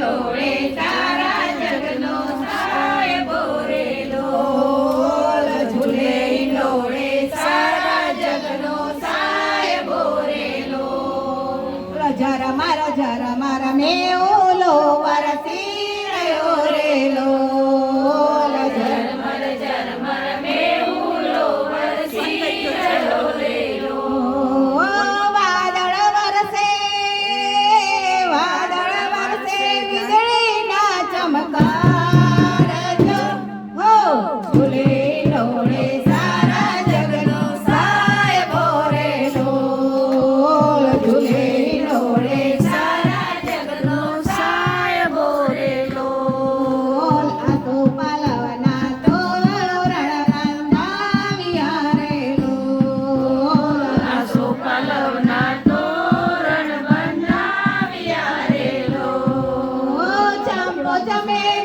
ડોળે સારા જગનો સાહેબો રેલો ઝૂલે ડોળે સારા જગનો સાહેબો રેલો જરા મારા મેઓલો વરસી રહ્યો રેલો ઝરમર મેહુલો વરસી રહ્યો રેલો વાદળ વરસે વીજળીના ચમકાર જો હો ઝૂલે ડોળે સારા જગનો સાહેબો રેલો ઝૂલે ડોળે સારા જગનો સાહેબો રેલો આ તો પાલવના તોરણ બંધાવ્યા રેલો આસો પલવના તોરણ બંધાવ્યા રેલો ચંપો ચમેલી